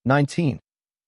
19.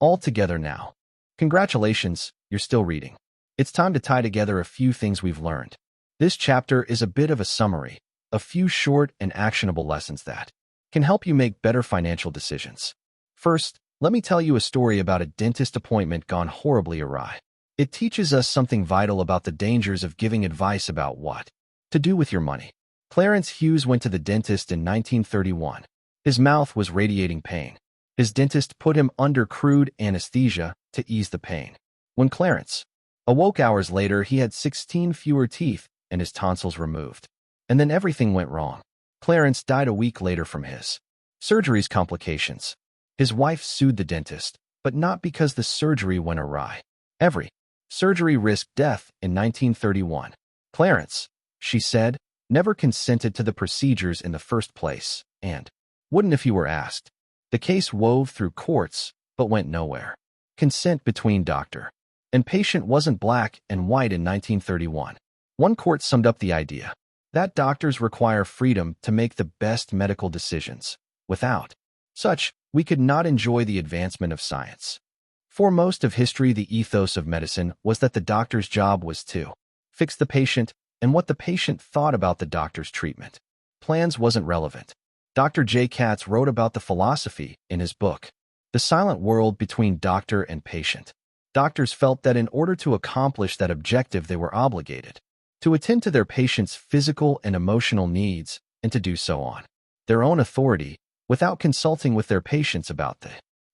All together now. Congratulations, you're still reading. It's time to tie together a few things we've learned. This chapter is a bit of a summary, a few short and actionable lessons that can help you make better financial decisions. First, let me tell you a story about a dentist appointment gone horribly awry. It teaches us something vital about the dangers of giving advice about what to do with your money. Clarence Hughes went to the dentist in 1931. His mouth was radiating pain. His dentist put him under crude anesthesia to ease the pain. When Clarence awoke hours later, he had 16 fewer teeth and his tonsils removed. And then everything went wrong. Clarence died a week later from his surgery's complications. His wife sued the dentist, but not because the surgery went awry. Every surgery risked death in 1931. Clarence, she said, never consented to the procedures in the first place, and wouldn't if he were asked. The case wove through courts, but went nowhere. Consent between doctor and patient wasn't black and white in 1931. One court summed up the idea that doctors require freedom to make the best medical decisions. Without such, we could not enjoy the advancement of science. For most of history, the ethos of medicine was that the doctor's job was to fix the patient, and what the patient thought about the doctor's treatment plans wasn't relevant. Dr. J. Katz wrote about the philosophy in his book, The Silent World Between Doctor and Patient. Doctors felt that in order to accomplish that objective, they were obligated to attend to their patients' physical and emotional needs and to do so on their own authority without consulting with their patients about the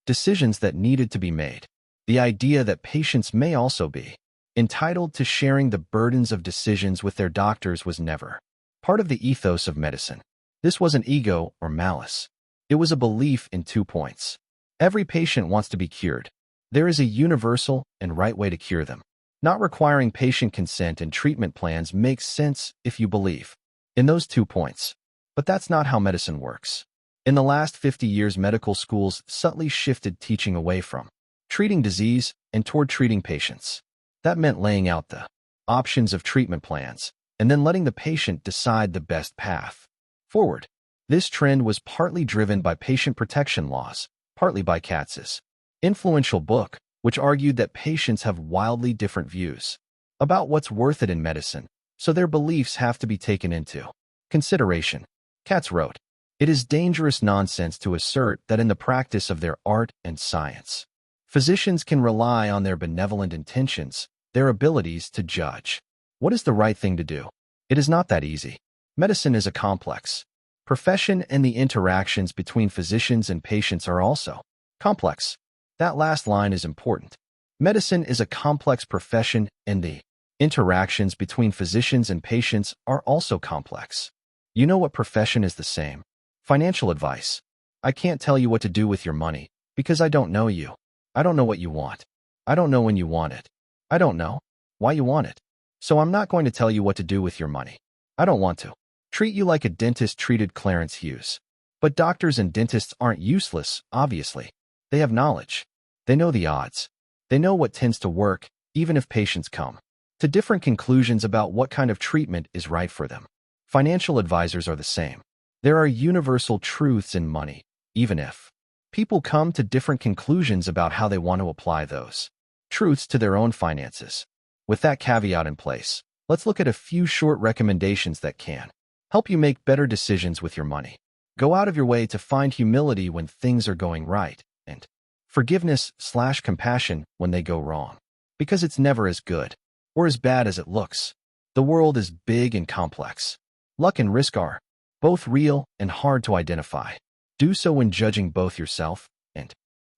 decisions that needed to be made. The idea that patients may also be entitled to sharing the burdens of decisions with their doctors was never part of the ethos of medicine. This wasn't ego or malice. It was a belief in 2 points. Every patient wants to be cured. There is a universal and right way to cure them. Not requiring patient consent and treatment plans makes sense if you believe in those 2 points. But that's not how medicine works. In the last 50 years, medical schools subtly shifted teaching away from treating disease and toward treating patients. That meant laying out the options of treatment plans and then letting the patient decide the best path forward. This trend was partly driven by patient protection laws, partly by Katz's influential book, which argued that patients have wildly different views about what's worth it in medicine, so their beliefs have to be taken into consideration. Katz wrote, "It is dangerous nonsense to assert that in the practice of their art and science, physicians can rely on their benevolent intentions, their abilities to judge what is the right thing to do. It is not that easy. Medicine is a complex profession, and the interactions between physicians and patients are also complex." That last line is important. Medicine is a complex profession, and the interactions between physicians and patients are also complex. You know what profession is the same? Financial advice. I can't tell you what to do with your money because I don't know you. I don't know what you want. I don't know when you want it. I don't know why you want it. So I'm not going to tell you what to do with your money. I don't want to treat you like a dentist treated Clarence Hughes. But doctors and dentists aren't useless, obviously. They have knowledge. They know the odds. They know what tends to work, even if patients come to different conclusions about what kind of treatment is right for them. Financial advisors are the same. There are universal truths in money, even if people come to different conclusions about how they want to apply those truths to their own finances. With that caveat in place, let's look at a few short recommendations that can help you make better decisions with your money. Go out of your way to find humility when things are going right, and forgiveness/compassion when they go wrong, because it's never as good or as bad as it looks. The world is big and complex. Luck and risk are both real and hard to identify. Do so when judging both yourself and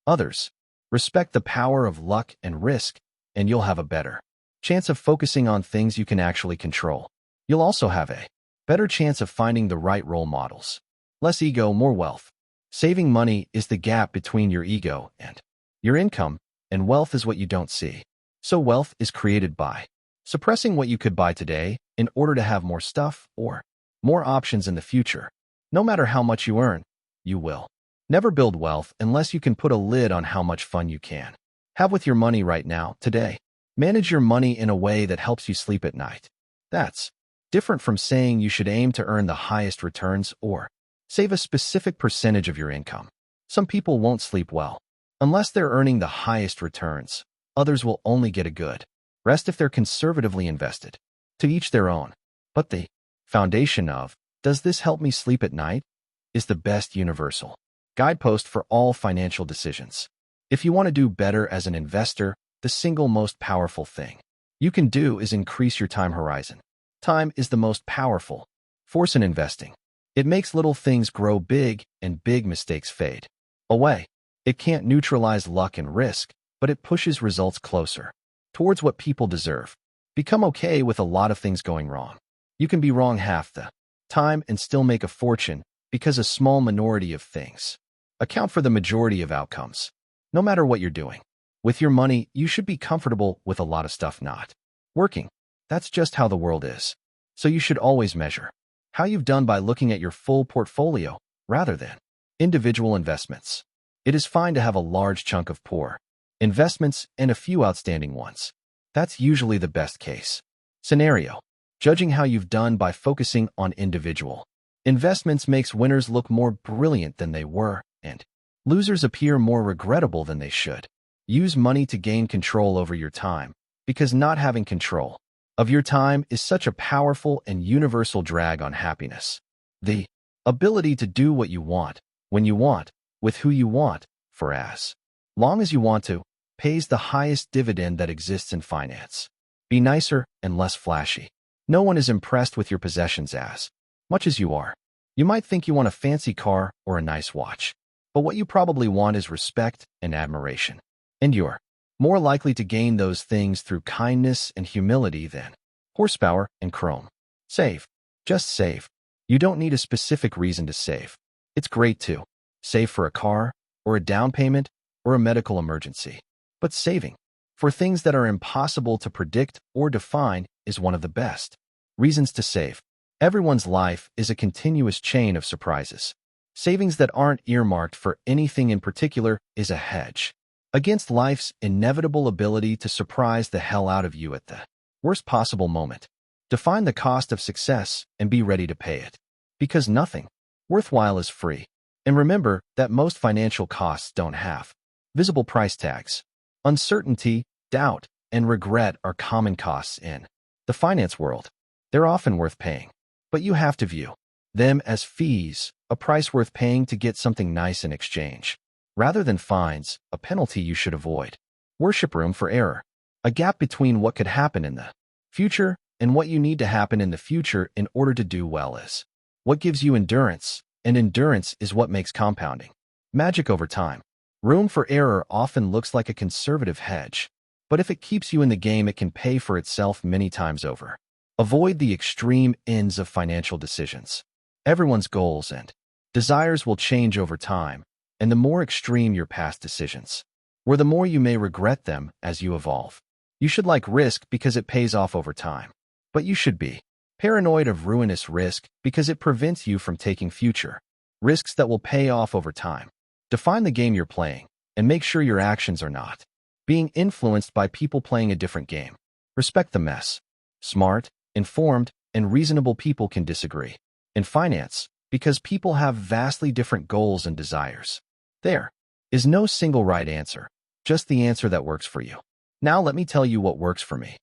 others. Respect the power of luck and risk, and you'll have a better chance of focusing on things you can actually control. You'll also have a better chance of finding the right role models. Less ego, more wealth. Saving money is the gap between your ego and your income, and wealth is what you don't see. So wealth is created by suppressing what you could buy today in order to have more stuff or more options in the future. No matter how much you earn, you will never build wealth unless you can put a lid on how much fun you can have with your money right now, today. Manage your money in a way that helps you sleep at night. That's different from saying you should aim to earn the highest returns or save a specific percentage of your income. Some people won't sleep well Unless they're earning the highest returns, others will only get a good rest if they're conservatively invested. To each their own. But the foundation of, does this help me sleep at night, is the best universal guidepost for all financial decisions. If you want to do better as an investor, the single most powerful thing you can do is increase your time horizon. Time is the most powerful force in investing. It makes little things grow big and big mistakes fade away. It can't neutralize luck and risk, but it pushes results closer towards what people deserve. Become okay with a lot of things going wrong. You can be wrong half the time and still make a fortune because a small minority of things account for the majority of outcomes. No matter what you're doing with your money, you should be comfortable with a lot of stuff not working. That's just how the world is. So you should always measure how you've done by looking at your full portfolio rather than individual investments. It is fine to have a large chunk of poor investments and a few outstanding ones. That's usually the best case scenario. Judging how you've done by focusing on individual investments makes winners look more brilliant than they were, and losers appear more regrettable than they should. Use money to gain control over your time, because not having control of your time is such a powerful and universal drag on happiness. The ability to do what you want, when you want, with who you want, for as long as you want to, pays the highest dividend that exists in finance. Be nicer and less flashy. No one is impressed with your possessions as much as you are. You might think you want a fancy car or a nice watch, but what you probably want is respect and admiration. And you're more likely to gain those things through kindness and humility than horsepower and chrome. Save. Just save. You don't need a specific reason to save. It's great to save for a car, or a down payment, or a medical emergency. But saving for things that are impossible to predict or define is one of the best reasons to save. Everyone's life is a continuous chain of surprises. Savings that aren't earmarked for anything in particular is a hedge against life's inevitable ability to surprise the hell out of you at the worst possible moment. Define the cost of success and be ready to pay it, because nothing worthwhile is free. And remember that most financial costs don't have visible price tags. Uncertainty, doubt, and regret are common costs in the finance world. They're often worth paying, but you have to view them as fees, a price worth paying to get something nice in exchange, rather than fines, a penalty you should avoid. Worship room for error. A gap between what could happen in the future and what you need to happen in the future in order to do well is what gives you endurance, and endurance is what makes compounding magic over time. Room for error often looks like a conservative hedge, but if it keeps you in the game, it can pay for itself many times over. Avoid the extreme ends of financial decisions. Everyone's goals and desires will change over time, and the more extreme your past decisions were, the more you may regret them as you evolve. You should like risk because it pays off over time, but you should be paranoid of ruinous risk because it prevents you from taking future risks that will pay off over time. Define the game you're playing, and make sure your actions are not being influenced by people playing a different game. Respect the mess. Smart, informed, and reasonable people can disagree in finance because people have vastly different goals and desires. There is no single right answer, just the answer that works for you. Now let me tell you what works for me.